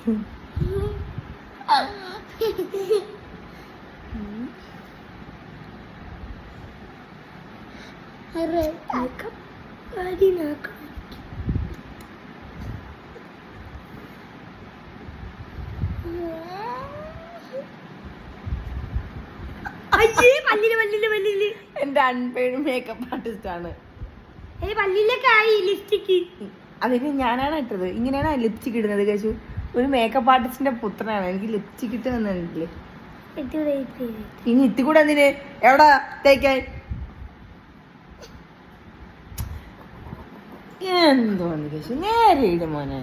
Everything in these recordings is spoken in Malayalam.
എന്റെ അൺപെയ്ഡ് മേക്കപ്പ് ആർട്ടിസ്റ്റ് ആണ്. അതിന് ഞാനാണ് ഇട്ടത്. ഇങ്ങനെയാണ് ലിപ്സ്റ്റിക് ഇടുന്നത്. കേശു ഒരു മേക്കപ്പ് ആർട്ടിസ്റ്റിന്റെ പുത്രനാണ്. എനിക്ക് ലിപ്സ്റ്റിക് ഇട്ട് തന്നിട്ടില്ലേ. ഇനി ഇത്തി കൂടെ എന്തിന് എവിടാ തേക്കാൻ? എന്തോന്ന് കേശു നേരെ ഇടും മോനെ.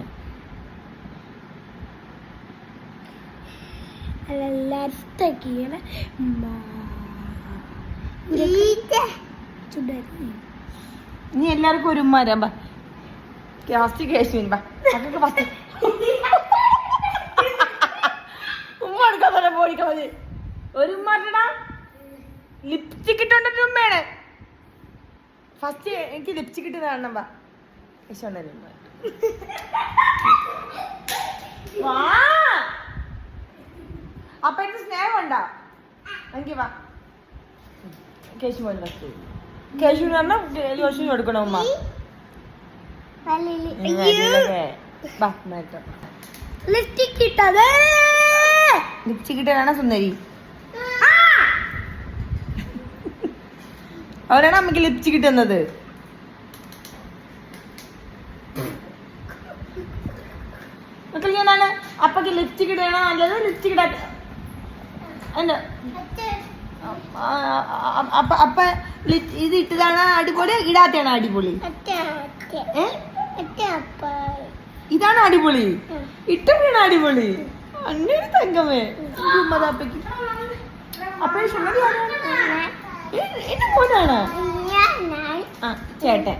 നീ എല്ലാവർക്കും ഒരു ഉമ്മ തരാം. ഫസ്റ്റ് കേശുവിന് ഉമ്മ എടുക്കാൻ പോലെ പോടിക്കാൻ മതി. ഒരു ഉമ്മ ലിപ്സ്റ്റിക് ഇട്ടോണ്ടൊരു ഉമ്മയാണ്. ഫസ്റ്റ് എനിക്ക് ലിപ്സ്റ്റിക് ഇട്ട് കാണണം. കേശു അപ്പൊ എനിക്ക് സ്നേഹം ഉണ്ടാ. എനിക്ക് വാ കേശു മോൻ ഫസ്റ്റ്. കേശുവിന് പറഞ്ഞാൽ കേശുവിന് കൊടുക്കണം ഉമ്മ. ലിപ്സ്റ്റിക് ഇട്ടാണ് സുന്ദരി. അവരാണ് അമ്മക്ക് ലിപ്സ്റ്റിക് ഇട്ടുന്നത്. മക്കൾ ഞാനാണ് അപ്പക്ക് ലിപ്സ്റ്റിക് ഇടണോ നല്ലത്? ലിപ്സ്റ്റിക് ഇടാ അപ്പ ഇത് ഇട്ടതാണ് അടിപൊളി, ഇടാത്തയാണ് അടിപൊളി? ഇതാണ് അടിപൊളി, ഇട്ടാണ് അടിപൊളി. അങ്ങനെ തങ്കമേ ഉമ്മതാപ്പയ്ക്ക് അപ്പ എന്റെ മോനാണ്. ആ ചേട്ടൻ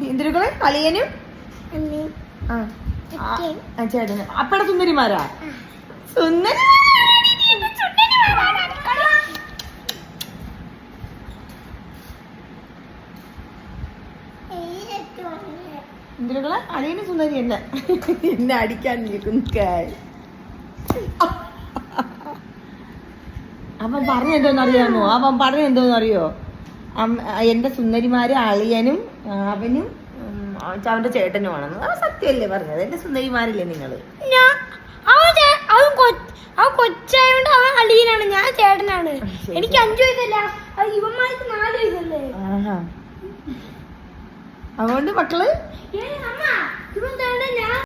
എന്തിനു അളിയനും ചേട്ടന് അപ്പടെ സുന്ദരിമാരാ. സുന്ദരി എന്തിനുകളെ അളിയന് സുന്ദരി അല്ല. എന്നെ അടിക്കാൻ നിൽക്കായി. അവൻ പറഞ്ഞെന്തോന്നറിയാമോ? എന്റെ സുന്ദരിമാര് അളിയനും അവനും അവന്റെ ചേട്ടനുമാണെന്ന്. അവൻ സത്യമല്ലേ പറഞ്ഞത്? എന്റെ സുന്ദരിമാരില്ലേ നിങ്ങള്? അവൻ കൊച്ചായോണ്ട് അവൻ അളിയനാണ്, ഞാൻ ചേട്ടനാണ്. എനിക്ക് 5 വയസ്സല്ല, ഇവന്മാർക്ക് 4 വയസ്സല്ലേ. അതുകൊണ്ട് മക്കള്